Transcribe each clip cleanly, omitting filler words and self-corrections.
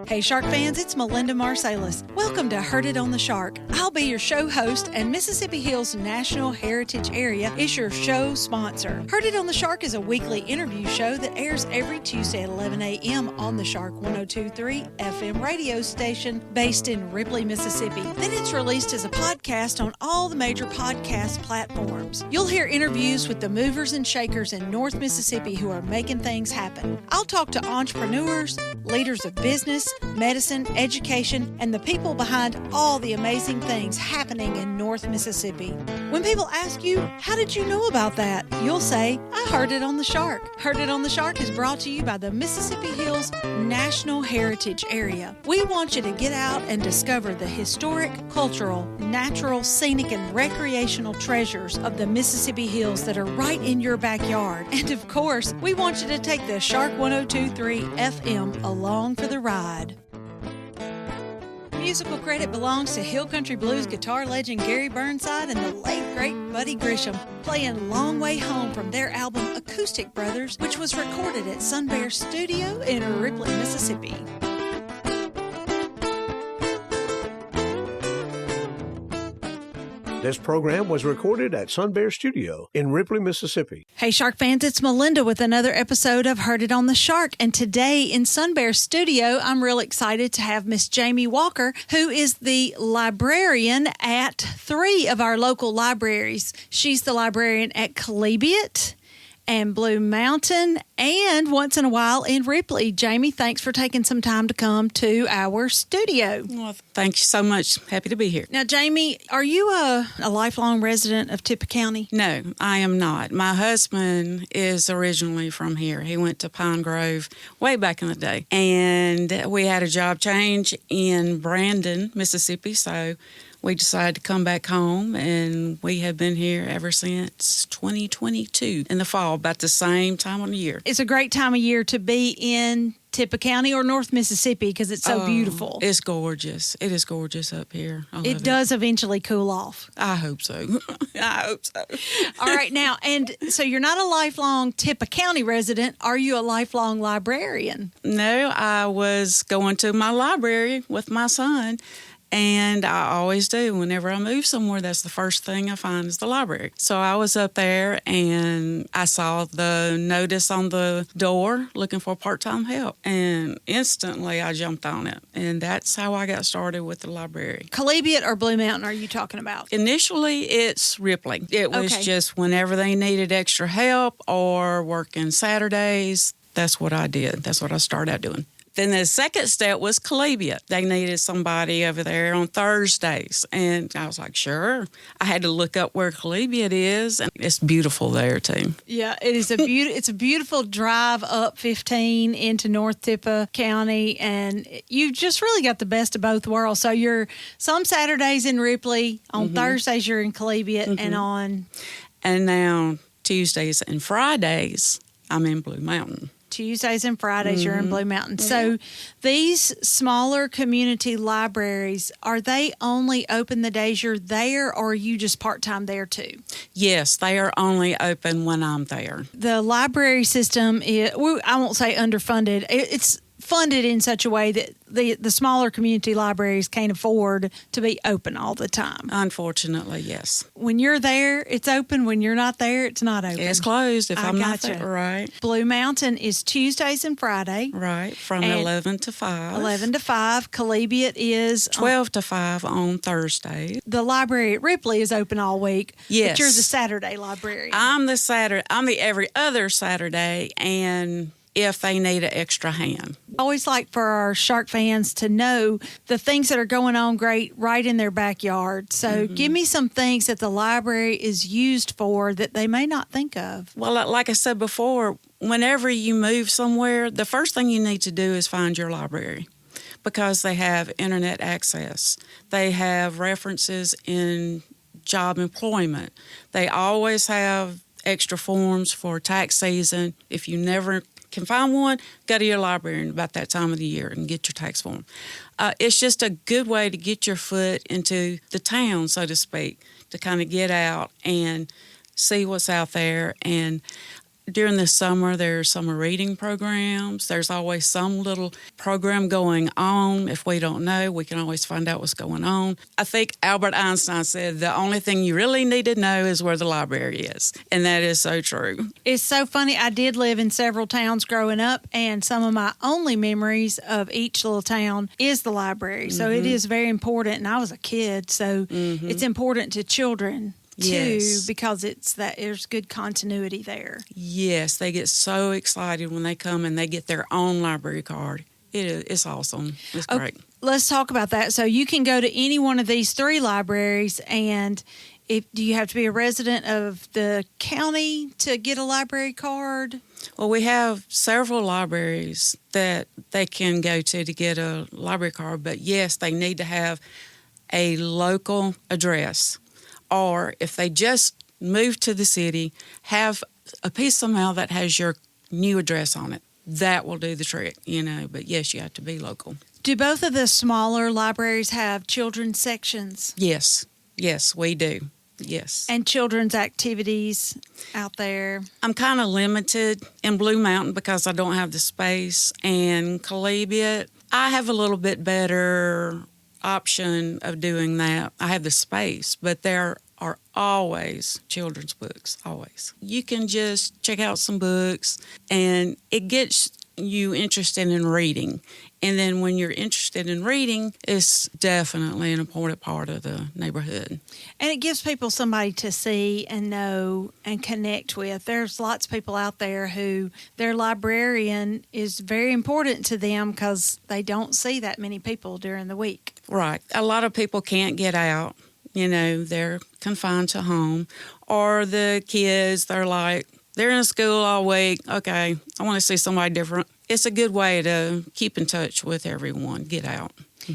Hey Shark fans, it's Melinda Marsalis. Welcome to Heard It on the Shark. I'll be your show host, and Mississippi Hills National Heritage Area is your show sponsor. Heard It on the Shark is a weekly interview show that airs every Tuesday at 11 a.m. on the Shark 102.3 FM radio station based in Ripley, Mississippi. Then it's released as a podcast on all the major podcast platforms. You'll hear interviews with the movers and shakers in North Mississippi who are making things happen. I'll talk to entrepreneurs, leaders of business, medicine, education, and the people behind all the amazing things happening in North Mississippi. When people ask you, how did you know about that? You'll say, I heard it on the Shark. Heard It on the Shark is brought to you by the Mississippi Hills National Heritage Area. We want you to get out and discover the historic, cultural, natural, scenic, and recreational treasures of the Mississippi Hills that are right in your backyard. And of course, we want you to take the Shark 102.3 FM along for the ride. Musical credit belongs to Hill Country Blues guitar legend Gary Burnside and the late great Buddy Grisham, playing Long Way Home from their album Acoustic Brothers, which was recorded at Sun Bear Studio in Ripley, Mississippi. This program was recorded at Sun Bear Studio in Ripley, Mississippi. Hey Shark fans, it's Melinda with another episode of Heard It on the Shark. And today in Sun Bear Studio, I'm real excited to have Miss Jamey Walker, who is the librarian at 3 of our local libraries. She's the librarian at Chalybeate and Blue Mountain, and once in a while in Ripley. Jamey, thanks for taking some time to come to our studio. Well, thank you so much. Happy to be here. Now, Jamey, are you a lifelong resident of Tippah County? No, I am not. My husband is originally from here. He went to Pine Grove way back in the day. And we had a job change in Brandon, Mississippi, so we decided to come back home, and we have been here ever since 2022 in the fall, about the same time of the year. It's a great time of year to be in Tippah County or North Mississippi because it's so beautiful. It's gorgeous. It is gorgeous up here. It does eventually cool off. I hope so. I hope so. All right, now, and so you're not a lifelong Tippah County resident. Are you a lifelong librarian? No, I was going to my library with my son. And I always do. Whenever I move somewhere, that's the first thing I find is the library. So I was up there and I saw the notice on the door looking for part-time help. And instantly I jumped on it. And that's how I got started with the library. Chalybeate or Blue Mountain are you talking about? Initially, it's Ripley. It was just whenever they needed extra help or working Saturdays, that's what I did. That's what I started out doing. Then the second step was Chalybeate. They needed somebody over there on Thursdays. And I was like, sure. I had to look up where Chalybeate is, and it's beautiful there, too. Yeah, it is it's a beautiful drive up 15 into North Tippah County, and you've just really got the best of both worlds. So you're some Saturdays in Ripley, on Thursdays you're in Chalybeate, And now Tuesdays and Fridays, I'm in Blue Mountain. Tuesdays and Fridays, you're in Blue Mountain. So these smaller community libraries, are they only open the days you're there, or are you just part-time there too? Yes, they are only open when I'm there. The library system is, I won't say underfunded, it's funded in such a way that the smaller community libraries can't afford to be open all the time. Unfortunately, yes. When you're there, it's open. When you're not there, it's not open. It's closed if I'm not there. Right. Blue Mountain is Tuesdays and Friday. Right, from 11 to 5. 11 to 5. Chalybeate is 12 to 5 on Thursday. The library at Ripley is open all week. Yes. But you're the Saturday librarian. I'm the every other Saturday, and if they need an extra hand. I always like for our Shark fans to know the things that are going on great right in their backyard. So give me some things that the library is used for that they may not think of. Well, like I said before, whenever you move somewhere, the first thing you need to do is find your library, because they have internet access. They have references in job employment. They always have extra forms for tax season. If you never can find one, go to your librarian about that time of the year and get your tax form. It's just a good way to get your foot into the town, so to speak, to kind of get out and see what's out there. And during the summer, there's summer reading programs. There's always some little program going on. If we don't know, we can always find out what's going on. I think Albert Einstein said the only thing you really need to know is where the library is. And that is so true. It's so funny. I did live in several towns growing up, and some of my only memories of each little town is the library. So it is very important. And I was a kid, so it's important to children too, because there's good continuity there. Yes, they get so excited when they come and they get their own library card. It's awesome. It's great. Let's talk about that. So you can go to any one of these 3 libraries, and do you have to be a resident of the county to get a library card? Well, we have several libraries that they can go to get a library card, but yes, they need to have a local address. Or if they just moved to the city, have a piece of mail that has your new address on it. That will do the trick, But yes, you have to be local. Do both of the smaller libraries have children's sections? Yes, we do. Yes. And children's activities out there? I'm kind of limited in Blue Mountain because I don't have the space. And Chalybeate, I have a little bit better option of doing that. I have the space, but there are always children's books, always. You can just check out some books, and it gets you interested in reading. And then when you're interested in reading, it's definitely an important part of the neighborhood. And it gives people somebody to see and know and connect with. There's lots of people out there who their librarian is very important to them because they don't see that many people during the week. Right. A lot of people can't get out. They're confined to home. Or the kids, they're in school all week. Okay, I want to see somebody different. It's a good way to keep in touch with everyone, get out.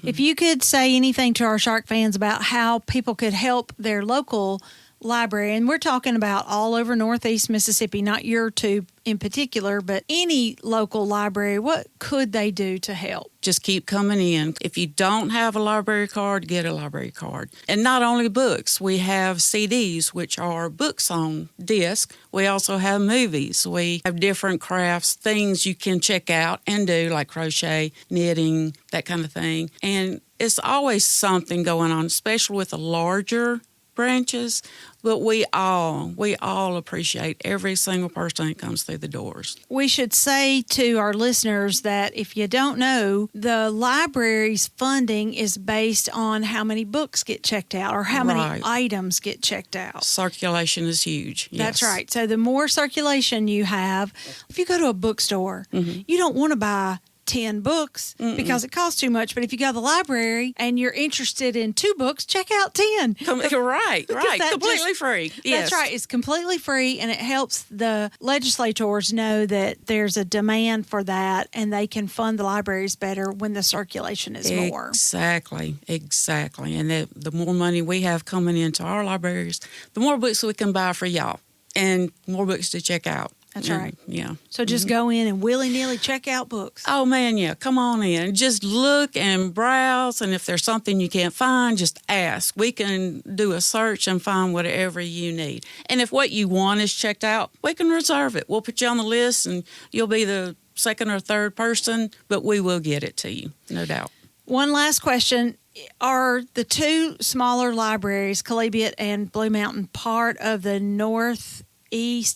If you could say anything to our Shark fans about how people could help their local library, and we're talking about all over Northeast Mississippi, not your 2 in particular, but any local library, what could they do to help? Just keep coming in. If you don't have a library card, get a library card. And not only books, we have CDs, which are books on disc. We also have movies. We have different crafts, things you can check out and do, like crochet, knitting, that kind of thing. And it's always something going on, especially with the larger branches, but we all appreciate every single person that comes through the doors. We should say to our listeners that if you don't know, the library's funding is based on how many books get checked out or how many items get checked out. Circulation is huge. Yes. That's right. So the more circulation you have, if you go to a bookstore, you don't want to buy 10 books because it costs too much. But if you go to the library and you're interested in 2 books, check out 10. Right. Completely free. Yes. That's right. It's completely free, and it helps the legislators know that there's a demand for that, and they can fund the libraries better when the circulation is more. Exactly. And the more money we have coming into our libraries, the more books we can buy for y'all and more books to check out. That's right. Yeah. So just go in and willy-nilly check out books. Oh, man, yeah. Come on in. Just look and browse, and if there's something you can't find, just ask. We can do a search and find whatever you need. And if what you want is checked out, we can reserve it. We'll put you on the list, and you'll be the 2nd or 3rd person, but we will get it to you, no doubt. One last question. Are the 2 smaller libraries, Chalybeate and Blue Mountain, part of the Northeast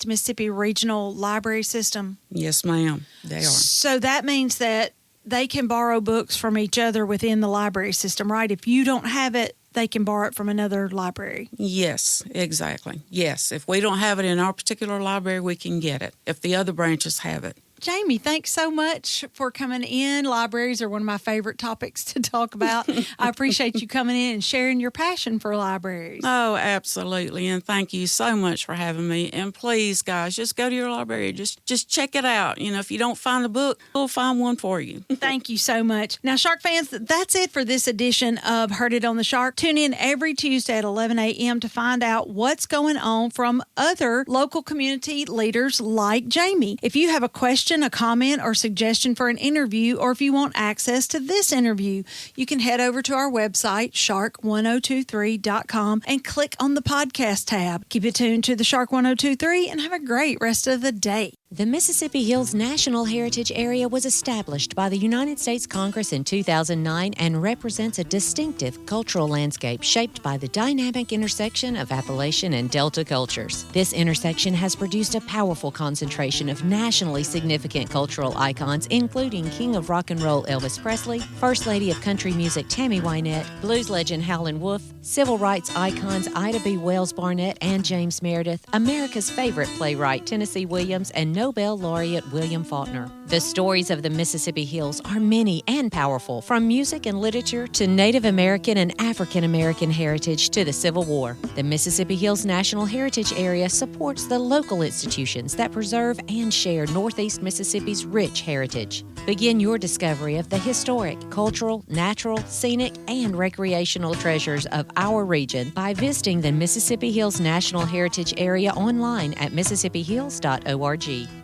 Mississippi Regional Library System? Yes, ma'am. They are. So that means that they can borrow books from each other within the library system, right? If you don't have it, they can borrow it from another library. Yes, exactly. Yes. If we don't have it in our particular library, we can get it if the other branches have it. Jamey, thanks so much for coming in. Libraries are one of my favorite topics to talk about. I appreciate you coming in and sharing your passion for libraries. Oh, absolutely. And thank you so much for having me. And please, guys, just go to your library. Just check it out. If you don't find a book, we'll find one for you. Thank you so much. Now, Shark fans, that's it for this edition of Heard It on the Shark. Tune in every Tuesday at 11 a.m. to find out what's going on from other local community leaders like Jamey. If you have a question question, a comment, or suggestion for an interview, or if you want access to this interview, you can head over to our website, shark1023.com, and click on the podcast tab. Keep it tuned to the Shark 1023 and have a great rest of the day. The Mississippi Hills National Heritage Area was established by the United States Congress in 2009 and represents a distinctive cultural landscape shaped by the dynamic intersection of Appalachian and Delta cultures. This intersection has produced a powerful concentration of nationally significant cultural icons, including King of Rock and Roll Elvis Presley, First Lady of Country Music Tammy Wynette, blues legend Howlin' Wolf, civil rights icons Ida B. Wells Barnett and James Meredith, America's favorite playwright Tennessee Williams, and Nobel laureate William Faulkner. The stories of the Mississippi Hills are many and powerful, from music and literature to Native American and African American heritage to the Civil War. The Mississippi Hills National Heritage Area supports the local institutions that preserve and share Northeast Mississippi's rich heritage. Begin your discovery of the historic, cultural, natural, scenic, and recreational treasures of our region by visiting the Mississippi Hills National Heritage Area online at mississippiHills.org.